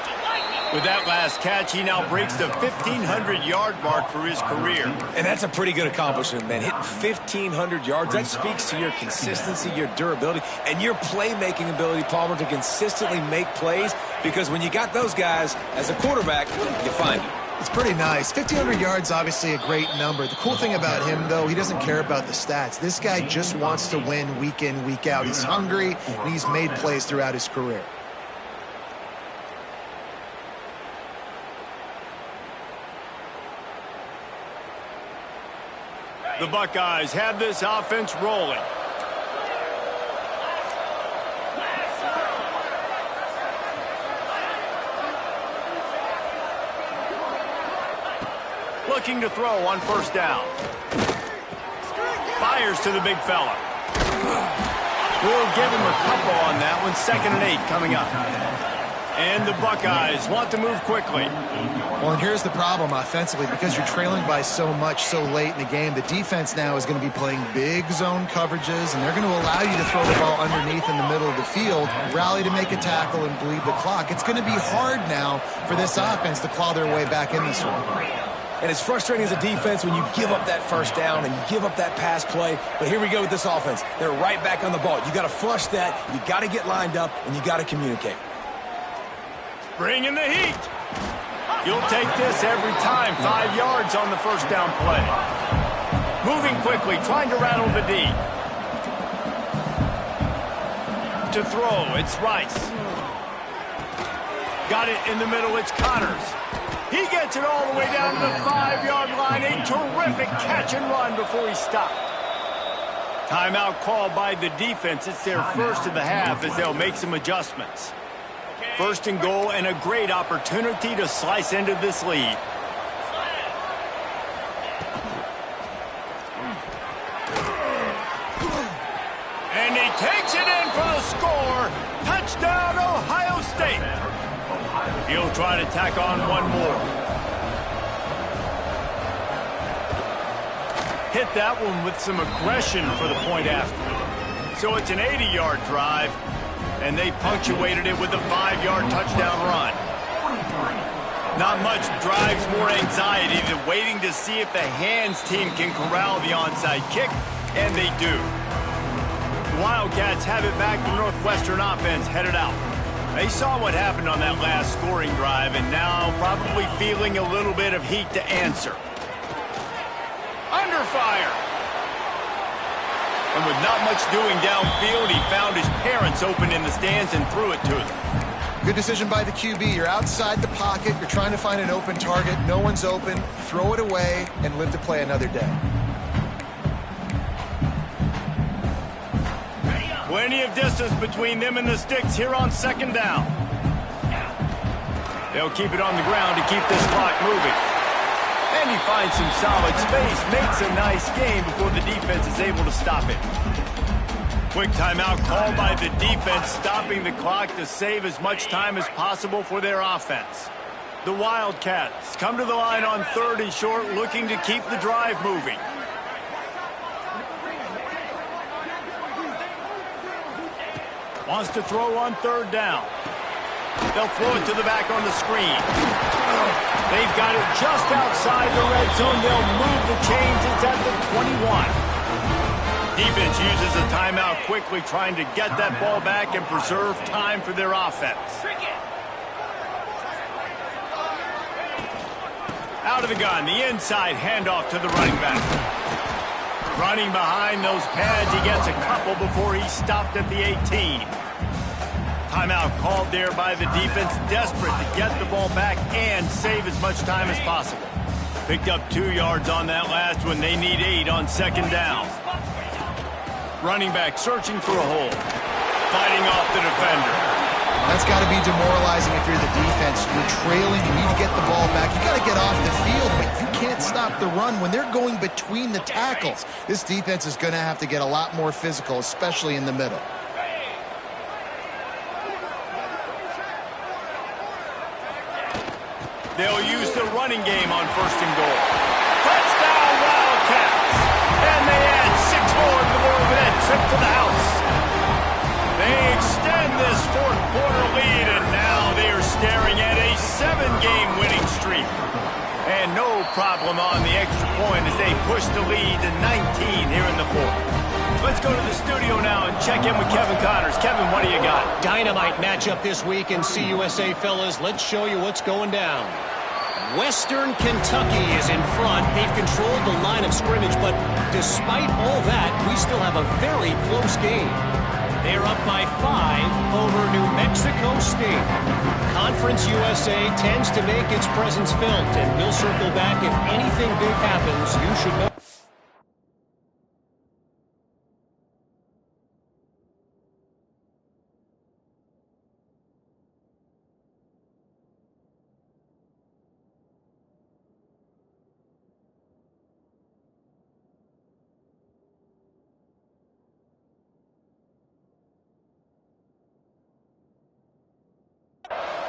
With that last catch, he now breaks the 1,500-yard mark for his career. And that's a pretty good accomplishment, man. Hitting 1,500 yards, that speaks to your consistency, your durability, and your playmaking ability, Palmer, to consistently make plays. Because when you got those guys as a quarterback, you find it. It's pretty nice. 1,500 yards, obviously a great number. The cool thing about him, though, he doesn't care about the stats. This guy just wants to win week in, week out. He's hungry, and he's made plays throughout his career. The Buckeyes have this offense rolling. Looking to throw on 1st down. Fires to the big fella. We'll give him a couple on that one. 2nd and 8 coming up. And the Buckeyes want to move quickly. Well, and here's the problem offensively. Because you're trailing by so much so late in the game, the defense now is going to be playing big zone coverages, and they're going to allow you to throw the ball underneath in the middle of the field, rally to make a tackle, and bleed the clock. It's going to be hard now for this offense to claw their way back in this one. And it's frustrating as a defense when you give up that 1st down and you give up that pass play. But here we go with this offense. They're right back on the ball. You got to flush that, you got to get lined up, and you got to communicate. Bring in the heat. You'll take this every time. 5 yards on the 1st down play. Moving quickly, trying to rattle the D. To throw, it's Rice. Got it in the middle, it's Connors. He gets it all the way down to the 5-yard line. A terrific catch and run before he stopped. Timeout called by the defense. It's their 1st of the half as they'll make some adjustments. 1st and goal, and a great opportunity to slice into this lead. And he takes it in for the score. Touchdown, Ohio State. He'll try to tack on one more. Hit that one with some aggression for the point after. So it's an 80-yard drive. And they punctuated it with a 5-yard touchdown run. Not much drives more anxiety than waiting to see if the hands team can corral the onside kick, and they do. The Wildcats have it back. The Northwestern offense headed out. They saw what happened on that last scoring drive, and now probably feeling a little bit of heat to answer. Under fire. And with not much doing downfield, he found his parents open in the stands and threw it to them. Good decision by the QB. You're outside the pocket. You're trying to find an open target. No one's open. Throw it away and live to play another day. Plenty of distance between them and the sticks here on 2nd down. They'll keep it on the ground to keep this clock moving. And he finds some solid space, makes a nice game before the defense is able to stop it. Quick timeout called by the defense, stopping the clock to save as much time as possible for their offense. The Wildcats come to the line on 3rd and short, looking to keep the drive moving. Wants to throw on third down. They'll throw it to the back on the screen. They've got it just outside the red zone. They'll move the chains. It's at the 21. Defense uses a timeout quickly, trying to get that ball back and preserve time for their offense. Out of the gun, the inside handoff to the running back. Running behind those pads, he gets a couple before he stopped at the 18. Timeout called there by the defense, desperate to get the ball back and save as much time as possible. Picked up 2 yards on that last one. They need 8 on second down. Running back searching for a hole. Fighting off the defender. That's got to be demoralizing if you're the defense. You're trailing, you need to get the ball back. You got to get off the field, but you can't stop the run when they're going between the tackles. This defense is going to have to get a lot more physical, especially in the middle. They'll use the running game on first and goal. Touchdown, Wildcats! And they add 6 more to the board with that trip to the house. They extend this fourth quarter lead, and now they are staring at a 7-game winning streak. And no problem on the extra point as they push the lead to 19 here in the fourth. Let's go to the studio now and check in with Kevin Connors. Kevin, what do you got? Dynamite matchup this week in CUSA, fellas. Let's show you what's going down. Western Kentucky is in front. They've controlled the line of scrimmage, but despite all that, we still have a very close game. They're up by 5 over New Mexico State. Conference USA tends to make its presence felt, and we'll circle back if anything big happens. You should know.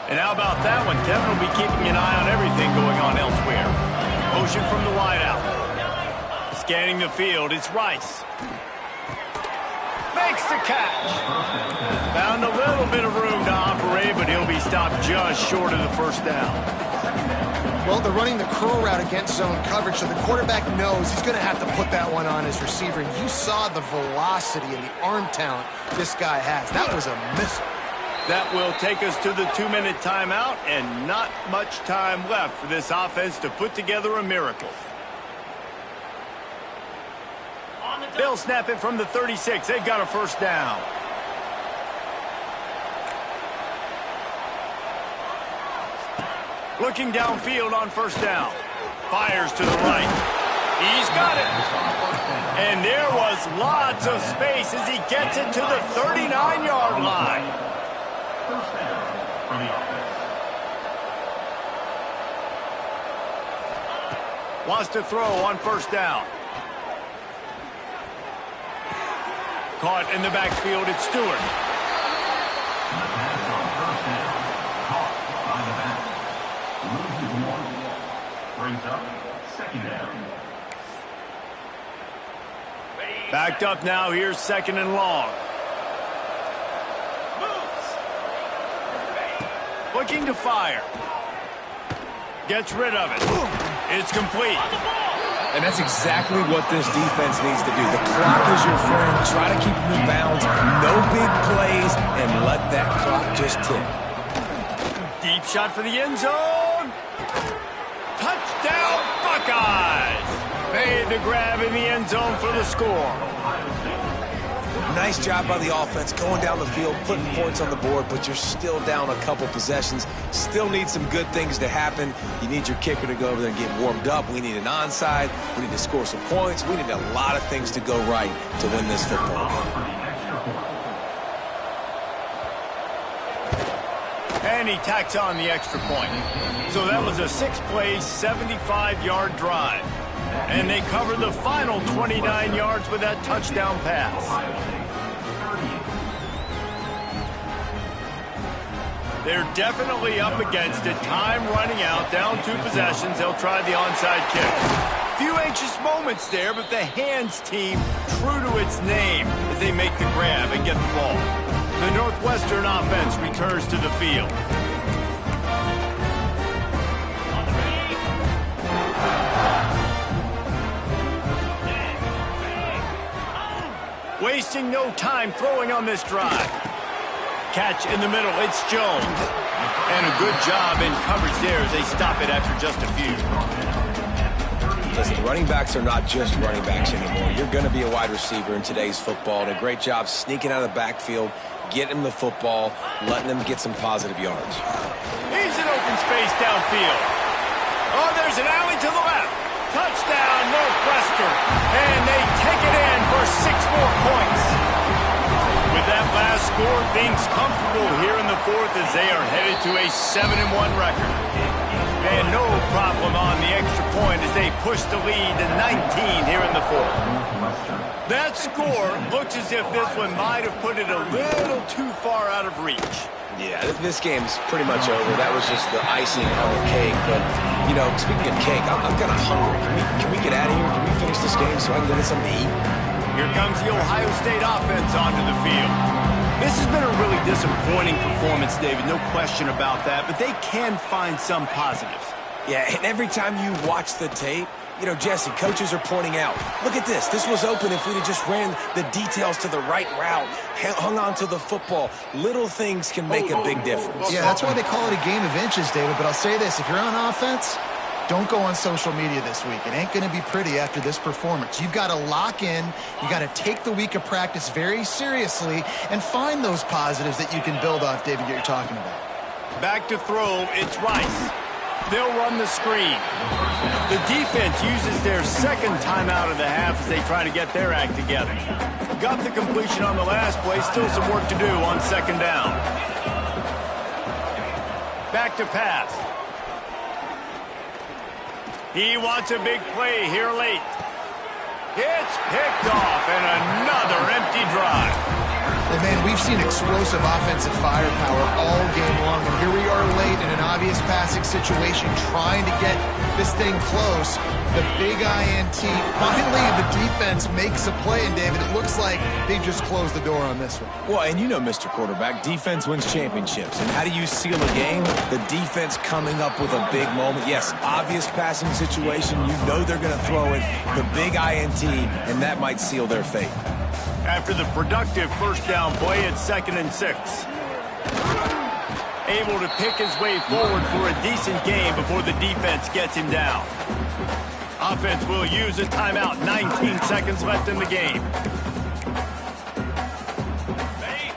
And how about that one? Kevin will be keeping an eye on everything going on elsewhere. Motion from the wideout. Scanning the field, it's Rice. Makes the catch. Found a little bit of room to operate, but he'll be stopped just short of the first down. Well, they're running the curl route against zone coverage, so the quarterback knows he's going to have to put that one on his receiver. And you saw the velocity and the arm talent this guy has. That was a missile. That will take us to the 2-minute timeout, and not much time left for this offense to put together a miracle. They'll snap it from the 36. They've got a first down. Looking downfield on first down. Fires to the right. He's got it. And there was lots of space as he gets it to the 39-yard line. First down from the offense. Wants to throw on first down. Caught in the backfield, it's Stewart. The pass on first down. Caught by the back. Loses 1. Brings up second down. Backed up now, here's second and long. Looking to fire. Gets rid of it. It's complete. And that's exactly what this defense needs to do. The clock is your friend. Try to keep them in bounds. No big plays, and let that clock just tick. Deep shot for the end zone. Touchdown, Buckeyes. Made the grab in the end zone for the score. Nice job by the offense going down the field, putting points on the board, but you're still down a couple possessions. Still need some good things to happen. You need your kicker to go over there and get warmed up. We need an onside. We need to score some points. We need a lot of things to go right to win this football game. And he tacks on the extra point. So that was a 6-play, 75-yard drive. And they covered the final 29 yards with that touchdown pass. They're definitely up against it. Time running out, down 2 possessions. They'll try the onside kick. Few anxious moments there, but the hands team true to its name as they make the grab and get the ball. The Northwestern offense returns to the field. Wasting no time throwing on this drive. Catch in the middle, it's Jones. And a good job in coverage there as they stop it after just a few. Listen, running backs are not just running backs anymore. You're going to be a wide receiver in today's football. And a great job sneaking out of the backfield, getting him the football, letting him get some positive yards. He's in open space downfield. Oh, there's an alley to the left. Touchdown, Northwestern. And they take it in for 6 more points. With that last score, things comfortable here in the fourth as they are headed to a 7-1 record. And no problem on the extra point as they push the lead to 19 here in the fourth. That score looks as if this one might have put it a little too far out of reach. Yeah, this game's pretty much over. That was just the icing on the cake. But, you know, speaking of cake, I'm kind of hungry. Can we get out of here? Can we finish this game so I can get something to eat? Here comes the Ohio State offense onto the field. This has been a really disappointing performance, David, no question about that, but they can find some positives. Yeah, and every time you watch the tape, you know, Jesse, coaches are pointing out, look at this. This was open if we'd have just ran the details to the right route, hung on to the football. Little things can make a big difference. Yeah, that's why they call it a game of inches, David. But I'll say this, if you're on offense, don't go on social media this week. It ain't going to be pretty after this performance. You've got to lock in. You got to take the week of practice very seriously and find those positives that you can build off, David, that you're talking about. Back to throw, it's Rice. They'll run the screen. The defense uses their second timeout of the half as they try to get their act together. Got the completion on the last play, still some work to do on second down. Back to pass. He wants a big play here late. It's picked off and another empty drive. And man, we've seen explosive offensive firepower all game long, and here we are late in an obvious passing situation trying to get this thing close. The big INT. Finally, the defense makes a play, and David, it looks like they've just closed the door on this one. Well, and you know, Mr. Quarterback, defense wins championships. And how do you seal a game? The defense coming up with a big moment. Yes, obvious passing situation. You know they're going to throw it. The big INT, and that might seal their fate. After the productive first down play, it's 2nd and 6. Able to pick his way forward for a decent game before the defense gets him down. Offense will use a timeout. 19 seconds left in the game.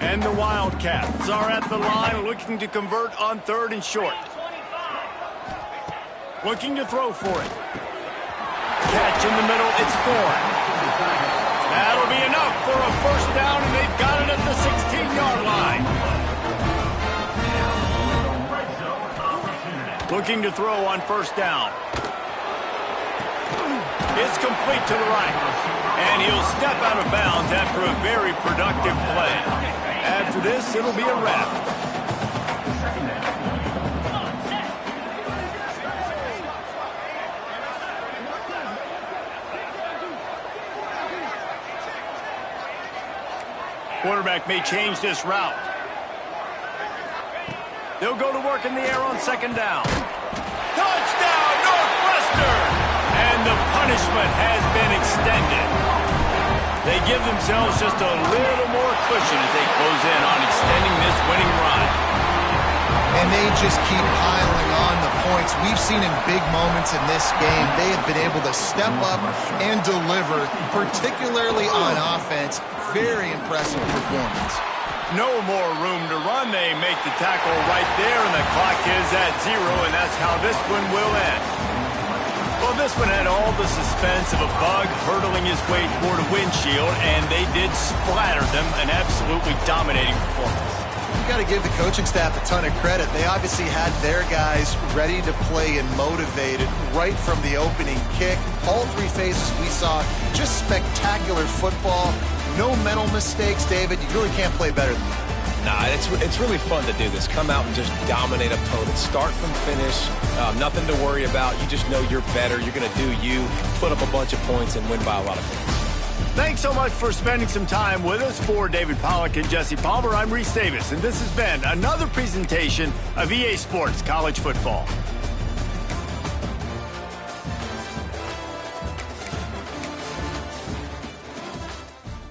And the Wildcats are at the line looking to convert on 3rd and short. Looking to throw for it. Catch in the middle, it's Thorne. That'll be enough for a first down, and they've got it at the 16-yard line. Looking to throw on first down. It's complete to the right. And he'll step out of bounds after a very productive play. After this, it'll be a wrap. Quarterback may change this route. They'll go to work in the air on 2nd down. Touchdown, Northwestern! And the punishment has been extended. They give themselves just a little more cushion as they close in on extending this winning run. And they just keep piling on the points. We've seen in big moments in this game, they have been able to step up and deliver, particularly on offense. Very impressive performance. No more room to run. They make the tackle right there, and the clock is at 0, and that's how this one will end. Well, this one had all the suspense of a bug hurtling his way toward a windshield, and they did splatter them. An absolutely dominating performance. You got to give the coaching staff a ton of credit. They obviously had their guys ready to play and motivated right from the opening kick. All 3 phases we saw, just spectacular football. No mental mistakes, David. You really can't play better than that. Nah, it's really fun to do this. Come out and just dominate opponents. Start from finish. Nothing to worry about. You just know you're better. You're going to do you, put up a bunch of points, and win by a lot of points. Thanks so much for spending some time with us. For David Pollack and Jesse Palmer, I'm Reese Davis, and this has been another presentation of EA Sports College Football.